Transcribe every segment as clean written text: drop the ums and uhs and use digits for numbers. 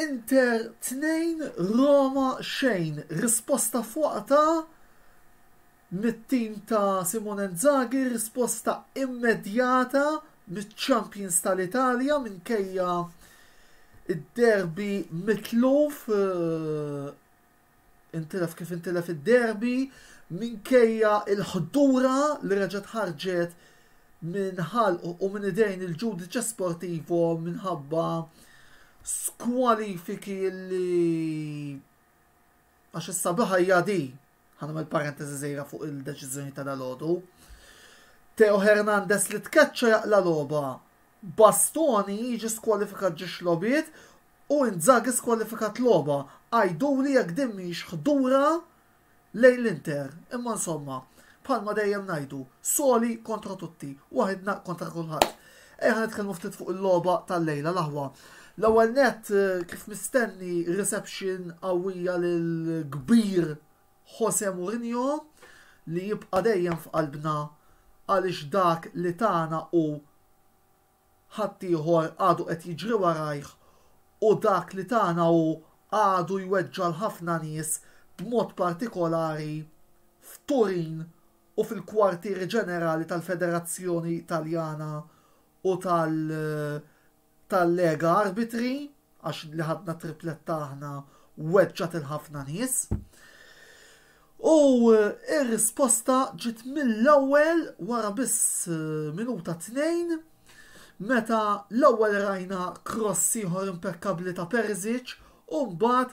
Inter 2, Roma xejn. Risposta fuqta mit-tim ta' Simone Inzaghi, risposta immedjata mit-Champions tal-Italja minkejja id-derbi mitluf, intilef kif intilef id-derbi, minkejja il-ħdura li reġgħet ħarġet minn ħalq u minn idejn il-ġudice sportivo minħabba skwalifiki li għax is-sabiħa hija di ħanamel parentesi żgħira fuq il-deċiżjoni ta' dalodu. Teo Hernandez li tkeċċa jaqla logħba, Bastoni jiġi skwalifikat ġiex lobiet u Inzaghi skwalifikat logħba. Għajduli jekk din mhix ħdura lejn l-Inter. Imma insomma, bħalma dejjem ngħidu, soli kontra tutti, waħedna kontra kulħadd. Ejja nitkellmu ftit fuq il-logħba tal-lejla l-aħwa. L-ewwel nett kif mistenni reception qawwija lil kbir Jose Mourinho li jibqa' dejjem f'qalbna għaliex dak li tagħna u ħaddieħor għadu qed jiġri warajh u dak li tagħna u għadu jweġġa' ħafna nies b'mod partikolari f'Turin u fil-kwartieri ġenerali tal-Federazzjoni Italjana u tal-Lega Arbitri għax li ħadna tripletta aħna weġġat il-ħafna nies. U ir-risposta ġiet mill-ewwel wara biss minuta 2 meta l-ewwel rajna cross ieħor impeccabbli ta' Perisic u mbagħad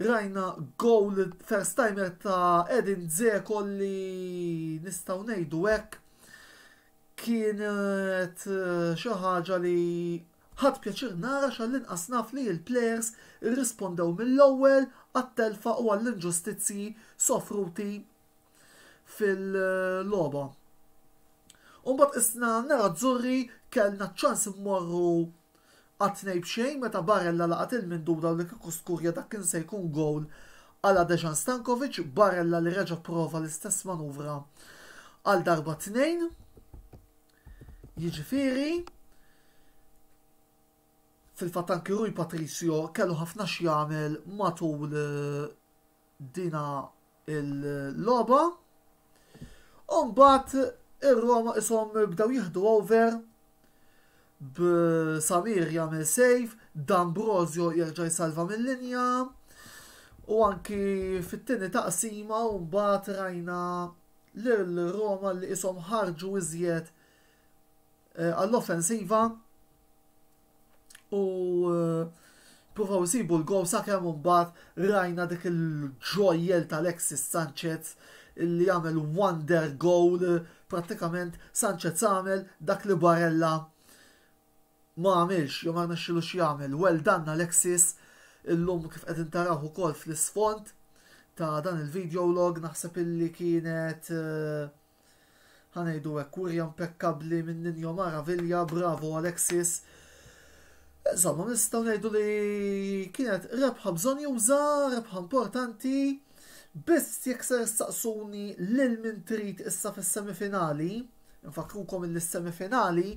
rajna goal first timer ta' Edin Dzeko li nistgħu ngħidu hekk kienet xi ħaġa li ħadd pjaċir nara x'all-inqas naf li l-plejers irrispondew mill-ewwel għat-telfa u għall-inġustizzji sofruti fil-logħba. U mbagħad isna nara Azzurri kellna ċans immorru għat-2 b'xejn meta Barella laqat il-minduda u li kieku skurja dak kien se jkun gowl għal Dejan Stankovic, Barella li reġa' prova l-istess manuvra għal darba 2. Jiġifieri fil-fatt anki Rui Patricio kellu ħafna x'jagħmel matul dina il-logħba. U mbagħad ir-Roma ishom bdew jieħdu over b'Samir jagħmel save, D'Ambrosio jerġa' jsalva mill-linja u anki fit-tieni taqsima u mbagħad rajna lil-Roma li ishom ħarġu iżjed għall-offensiva u provaw jsibu l-gol sakemm mbagħad rajna dik il-ġojjel ta' Alexis Sanchez illi jagħmel wonder goal. Prattikament Sanchez għamel dak li Barella ma għamilx, jew ma rnexxilux jagħmel. Well done Alexis, illum kif qed intaraw ukoll fl-isfond ta' dan il-video log naħseb illi kienet ħanejdu hekk kurja impeccabli minn Ninjo Maravilla, bravo Alexis. Insomma, nistgħu ngħidu li kienet rebħa bżonn juża, rebħa importanti. Biss jekk ser saqsuni lil min trid issa fis-semifinali, nfakrukom il-semifinali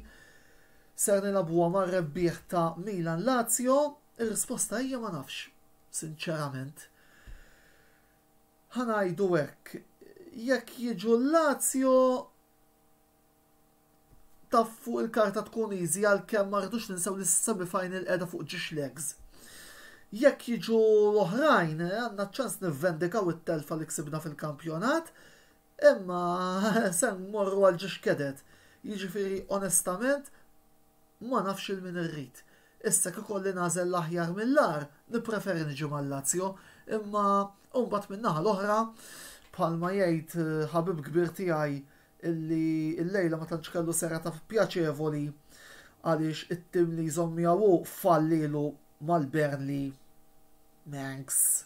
ser nilagħbuha mar-rebbieħ ta' Milan Lazio, ir-risposta hija ma nafx, sinċerament. Ħanajdu hekk, jekk jiġu Lazio taf fuq il-karta tkun easy għalkemm ma rridux ninsew li s-semifinal qiegħda fuq ġiex legs. Jekk jiġu l-oħrajn, għandna ċans nivvendikaw it-telfa li ksibna fil-kampjonat, imma se mmorru għal ġiex kedet. Jiġifieri onestament ma nafx il-min irrid. Issa kif ikolli nagħżel l-aħjar mill-ar, nippreferi niġi mal-Lazio, imma mbagħad min-naħa l-oħra bħalma jgħid ħabib kbir tiegħi illi l-lejla ma tantx kellu serata pjaċevoli għaliex it-tim li jżomm miegħu fallilu mal-Burnley Manx.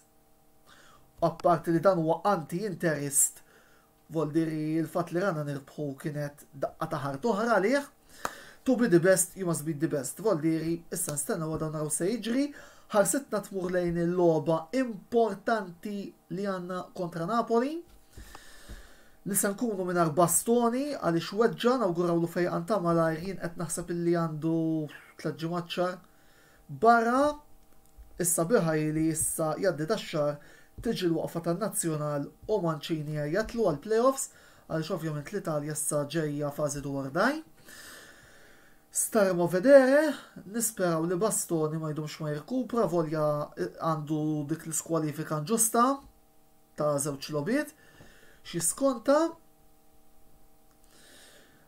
Apparti li dan huwa anti-interest, voldiri il-fatt li rana nirbħu kienet daqqa ta' ħart oħra għalih. To be the best, you must be the best. Voldiri issa nstenna għadha naraw se jiġri. Ħarsitna tmur lejn il-logħba importanti li għandna kontra Napoli. Li se nkunu mingħajr Bastoni għaliex weġġa nawgurawlu fejqan ta' malajr jien qed naħseb illi għandu 3 ġimgħat xahar barra issa biħaj li issa jaddi tax-xahar tiġi l-waqfa tan-Nazzjonal u Mancini jatlu għal-playoffs għaliex ovvjament l-Italja issa ġejja fażi dwar daj. Starmo vedere, nisperaw li Bastoni ma jdumx ma jirkupra volja għandu dik l-skwalifika ġusta ta' żewġ lobiet xi skonta.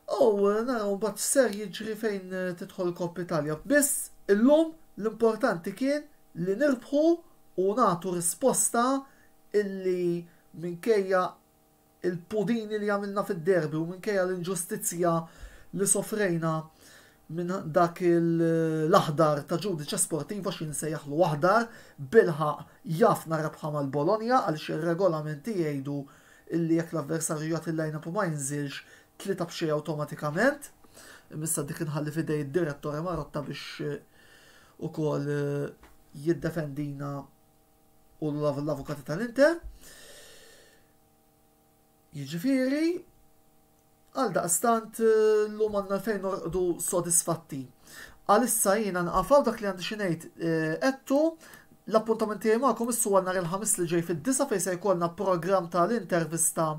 Naraw bat ser jiġri fejn tidħol Koppa Italja. Biss illum l-importanti kien li nirbħu u nagħtu risposta illi minkejja il-pudini li għamilna fid-derbi u minkejja l-inġustizzja li sofrejna minn dak l-aħdar ta' ġudiċa sportiva xinsejjaħlu aħdar bilħaq jafna rebħa mal-Bologna għaliex ir-regolamenti jgħidu illi jekk l-avversarju jagħti l-line-up u ma jinżilx 3-0 awtomatikament. Missa dik inħalli fidej id-direttori Marotta biex ukoll jiddefendina u l-avukati tal-Inter. Jiġifieri għal daqstant l-lum għanna fejn norqdu sodisfatti. Għalissa jina nqafaw dak li għandi xinejt ettu l-appuntamenti jemakom issu għal nar il-ħamis li ġej fid-9 fej se jkollna program tal-intervista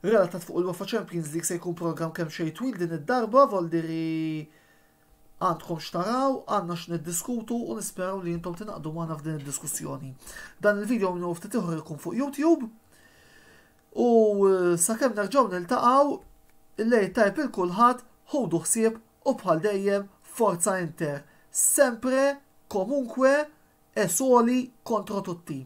relatat fuq il-UEFA Champions League se jkun program kemm xejn twil din id-darba voldiri għandkom xtaraw, għandna x'niddiskutu u nisperaw li jintom tinaqdu magħna f'din id-diskussjoni. Dan il-video minnu ftit ieħor ikun fuq YouTube u sakemm nerġgħu niltaqgħu il-lejl tajb il-kulħadd ħudu ħsieb u bħal dejjem Forza Inter. Sempre, comunque e soli contro tutti.